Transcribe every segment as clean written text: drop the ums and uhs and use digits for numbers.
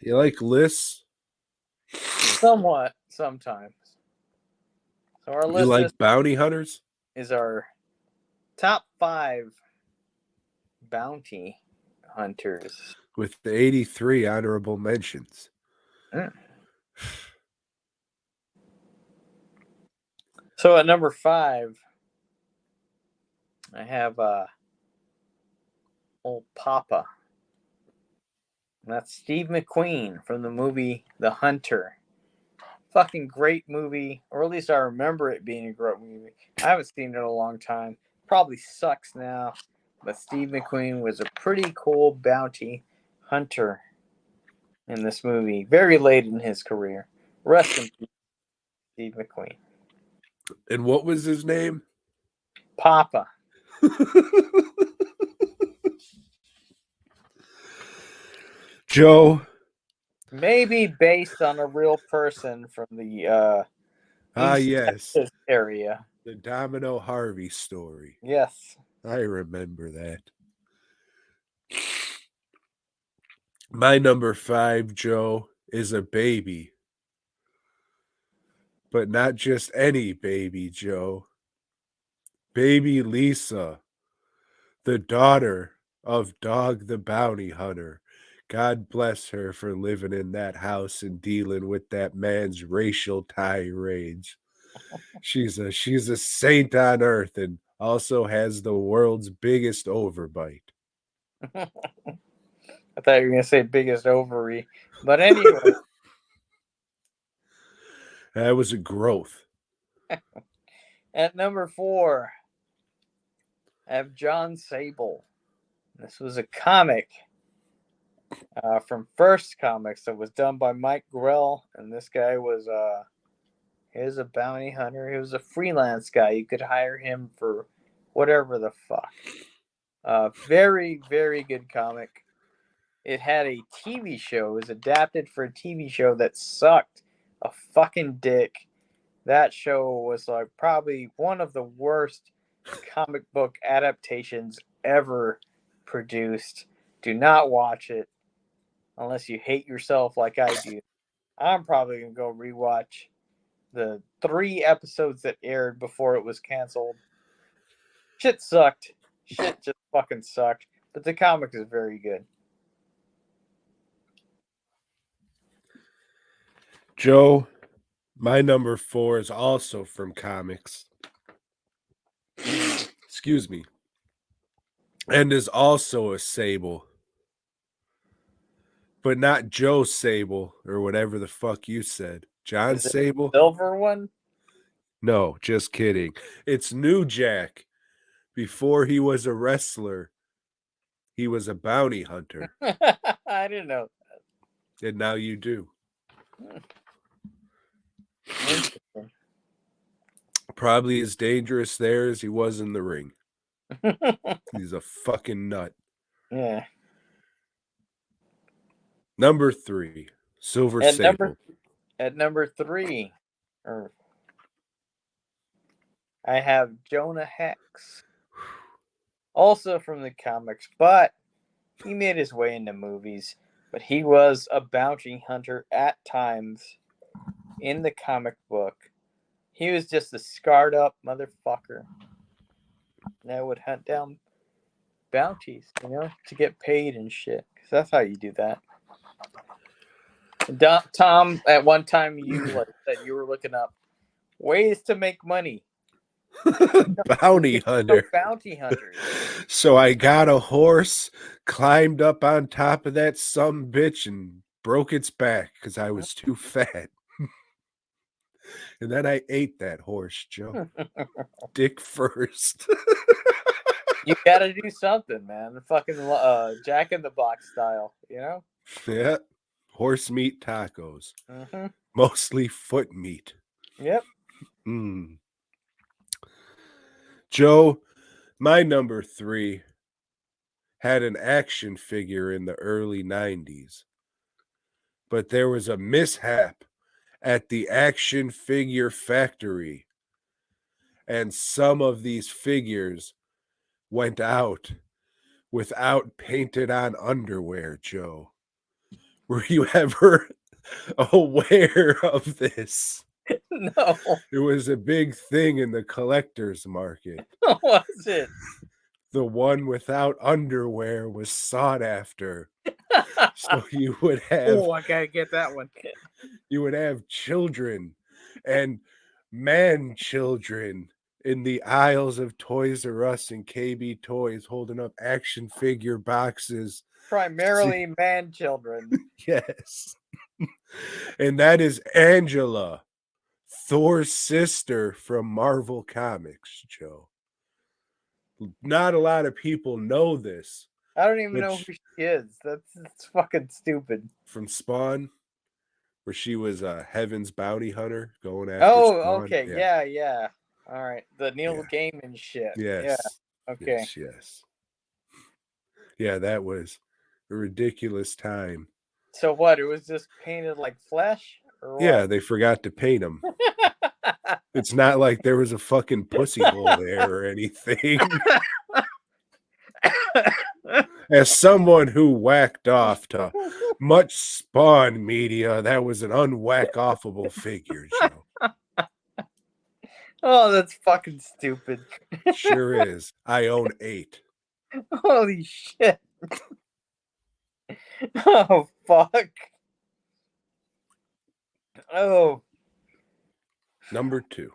You like lists? Somewhat, sometimes. So our You list like bounty hunters? is our top 5 bounty hunters. With the 83 honorable mentions. Mm. So at number 5, I have old Papa. And that's Steve McQueen from the movie The Hunter. Fucking great movie, or at least I remember it being a great movie. I haven't seen it in a long time. Probably sucks now, but Steve McQueen was a pretty cool bounty hunter in this movie. Very late in his career. Rest in peace, Steve McQueen. And what was his name? Papa. Joe. Maybe based on a real person from the East Yes. Texas area. The Domino Harvey story. Yes. I remember that. My number 5, Joe, is a baby. But not just any baby, Joe. Baby Lisa, the daughter of Dog the Bounty Hunter. God bless her for living in that house and dealing with that man's racial tirades. She's a saint on earth and also has the world's biggest overbite. I thought you were going to say biggest ovary. But anyway. That was a growth. At number 4, I have John Sable. This was a comic from First Comics that was done by Mike Grell, and this guy was he was a bounty hunter. He was a freelance guy. You could hire him for whatever the fuck. Very, very good comic. It had a TV show. It was adapted for a TV show that sucked a fucking dick. That show was like probably one of the worst comic book adaptations ever produced. Do not watch it unless you hate yourself like I do. I'm probably going to go rewatch the 3 episodes that aired before it was canceled. Shit sucked. Shit just fucking sucked. But the comic is very good. Joe, my number 4 is also from comics. Excuse me. And is also a Sable. But not Joe Sable or whatever the fuck you said. John Is it Sable? the silver one? No, just kidding. It's New Jack. Before he was a wrestler, he was a bounty hunter. I didn't know. And now you do. Interesting. Probably as dangerous there as he was in the ring. He's a fucking nut. Yeah. Number 3, Silver At Sable. number 3, I have Jonah Hex. Also from the comics, but he made his way into movies. But he was a bounty hunter at times in the comic book. He was just a scarred up motherfucker that would hunt down bounties, to get paid and shit. Because that's how you do that. Tom, at one time you said you were looking up ways to make money. Bounty hunter. Bounty hunters. So I got a horse, climbed up on top of that some bitch, and broke its back because I was too fat. And then I ate that horse, Joe. Dick first. You gotta do something, man. Fucking Jack in the Box style, Yeah. Horse meat tacos. Mm-hmm. Mostly foot meat. Yep. Joe, my number 3 had an action figure in the early 90s. But there was a mishap at the action figure factory. And some of these figures went out without painted on underwear, Joe. Were you ever aware of this? No. It was a big thing in the collector's market. What was it? The one without underwear was sought after. So you would have Oh, I gotta get that one. children and man children in the aisles of Toys R Us and KB Toys holding up action figure boxes. Primarily man children. Yes. And that is Angela, Thor's sister from Marvel Comics, Joe. Not a lot of people know this. I don't even know Which- who she is. That's fucking stupid. From Spawn, where she was a Heaven's bounty hunter going after Oh, Spawn. okay. Yeah. All right. The Neil Yeah. Gaiman shit. Yes. Yeah. Okay. Yes. Yeah, that was a ridiculous time. So what? It was just painted like flesh? Or what? Yeah, they forgot to paint him. It's not like there was a fucking pussy hole there or anything. As someone who whacked off to much Spawn media, that was an unwhack-offable figure, Joe. Oh, that's fucking stupid. Sure is. I own 8. Holy shit. Oh, fuck. Oh. Number 2.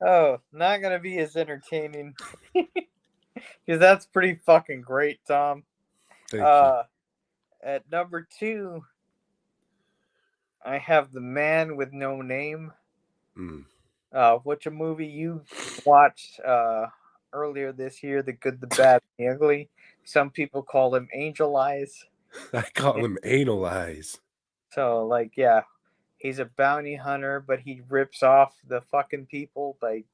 Oh, not gonna be as entertaining. Because that's pretty fucking great, Tom. Thank you. At number 2, I have The Man with No Name. Mm. Which a movie you watched earlier this year, The Good, the Bad, and the Ugly. Some people call him Angel Eyes. I call him Anal Eyes. So, like, yeah, he's a bounty hunter, but he rips off the fucking people by,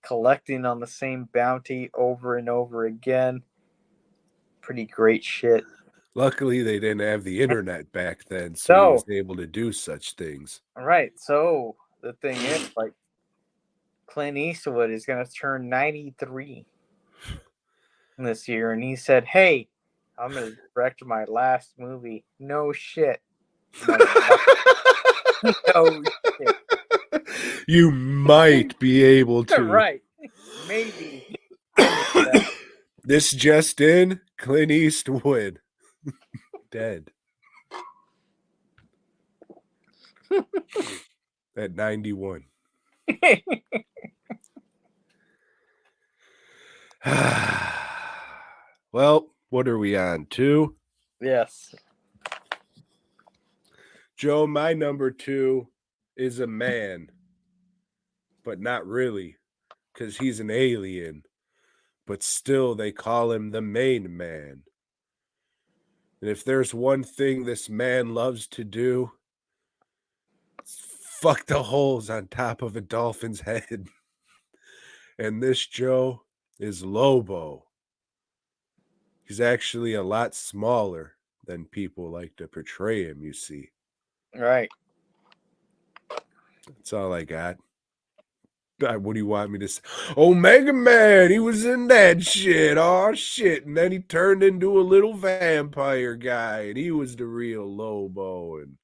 collecting on the same bounty over and over again. Pretty great shit. Luckily, they didn't have the internet back then, so he was able to do such things. All right, so the thing is, like, Clint Eastwood is going to turn 93 this year, and he said, hey, I'm going to direct my last movie. No shit. No shit. You might be able to. Right. Maybe. This just in, Clint Eastwood. Dead. At 91. Well, what are we on? 2? Yes. Joe, my number 2 is a man, but not really, because he's an alien. But still, they call him the main man. And if there's one thing this man loves to do, it's fuck the holes on top of a dolphin's head. And this, Joe, is Lobo. He's actually a lot smaller than people like to portray him, you see. Right. That's all I got. What do you want me to say? Omega Man, he was in that shit. Oh, shit. And then he turned into a little vampire guy, and he was the real Lobo. And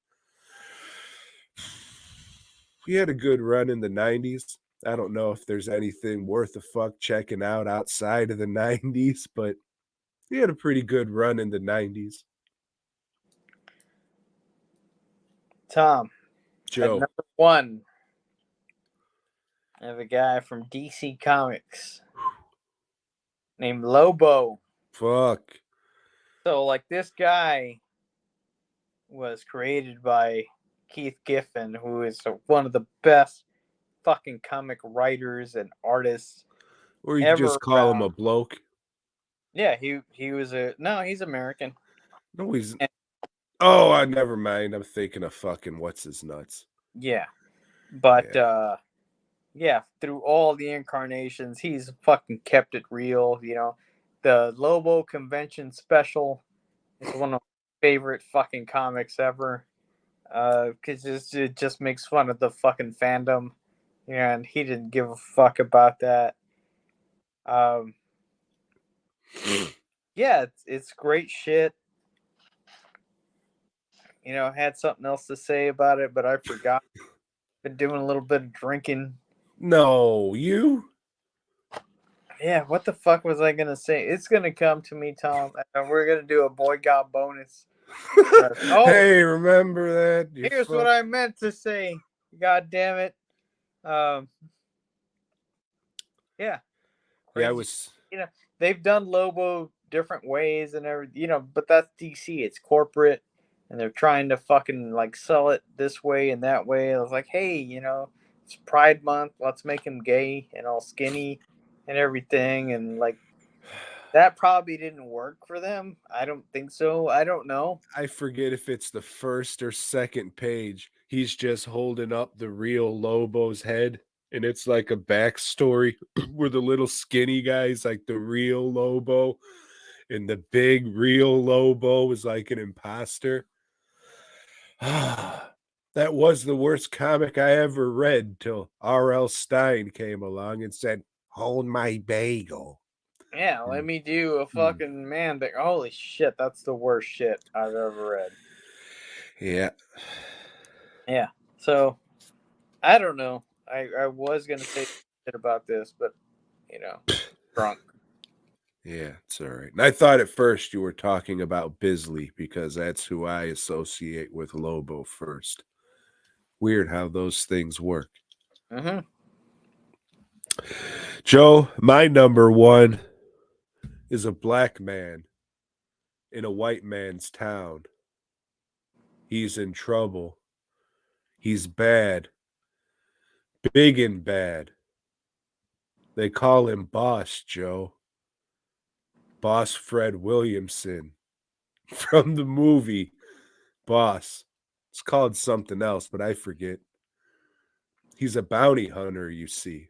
he had a good run in the 90s. I don't know if there's anything worth a fuck checking out outside of the 90s, but he had a pretty good run in the 90s. Tom. Joe. At number 1, I have a guy from DC Comics named Lobo. Fuck. So, like, this guy was created by Keith Giffen, who is one of the best fucking comic writers and artists. Or you could just call him a bloke. Yeah, he was he's American. No, he's... Oh, never mind. I'm thinking of fucking what's his nuts. Yeah. But, yeah, through all the incarnations, he's fucking kept it real, The Lobo Convention Special is one of my favorite fucking comics ever. Because it just makes fun of the fucking fandom. And he didn't give a fuck about that. Yeah, it's great shit. had something else to say about it, but I forgot. Been doing a little bit of drinking. No, you? Yeah, what the fuck was I gonna say? It's gonna come to me, Tom, and we're gonna do a boy got bonus. Oh, Hey, remember that? You here's what I meant to say. God damn it. Um, yeah, Yeah, I crazy. was. They've done Lobo different ways and everything, but that's DC. It's corporate, and they're trying to fucking like sell it this way and that way. I was like, hey, it's Pride Month. Let's make him gay and all skinny and everything, and like that probably didn't work for them. I don't think so. I don't know. I forget if it's the first or second page. He's just holding up the real Lobo's head, and it's like a backstory where the little skinny guy's like the real Lobo, and the big real Lobo is like an imposter. That was the worst comic I ever read till R.L. Stein came along and said, "Hold my bagel." Yeah, let me do a fucking man thing. Holy shit, that's the worst shit I've ever read. Yeah. Yeah. So I don't know. I was gonna say shit about this, but drunk. Yeah, it's all right. And I thought at first you were talking about Bisley because that's who I associate with Lobo first. Weird how those things work. Mm-hmm. Joe, my number one is a black man in a white man's town. He's in trouble. He's bad. Big and bad. They call him Boss, Joe. Boss Fred Williamson from the movie Boss. It's called something else, but I forget. He's a bounty hunter, you see.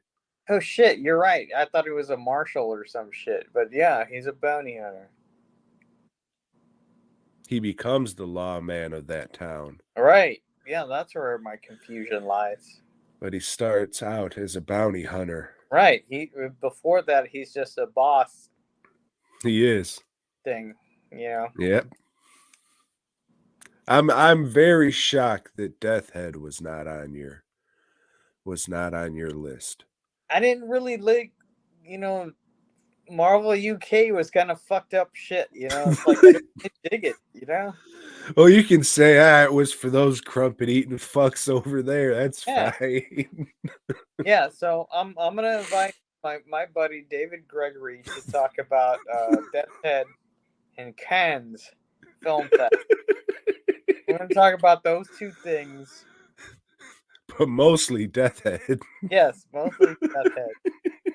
Oh shit, you're right. I thought he was a marshal or some shit, but yeah, he's a bounty hunter. He becomes the lawman of that town. Right. Yeah, that's where my confusion lies. But he starts out as a bounty hunter. Right. He before that he's just a boss He is. thing, Yep. I'm very shocked that Death Head was not on your list. I didn't really like, Marvel UK was kind of fucked up shit, It's like I didn't dig it. Well, you can say it was for those crumpet eating fucks over there. That's Yeah. fine. Yeah, so I'm gonna invite my buddy David Gregory to talk about Death Head and Cannes Film Fest. We're gonna talk about those two things. But mostly Death Head. Yes, mostly Death Head.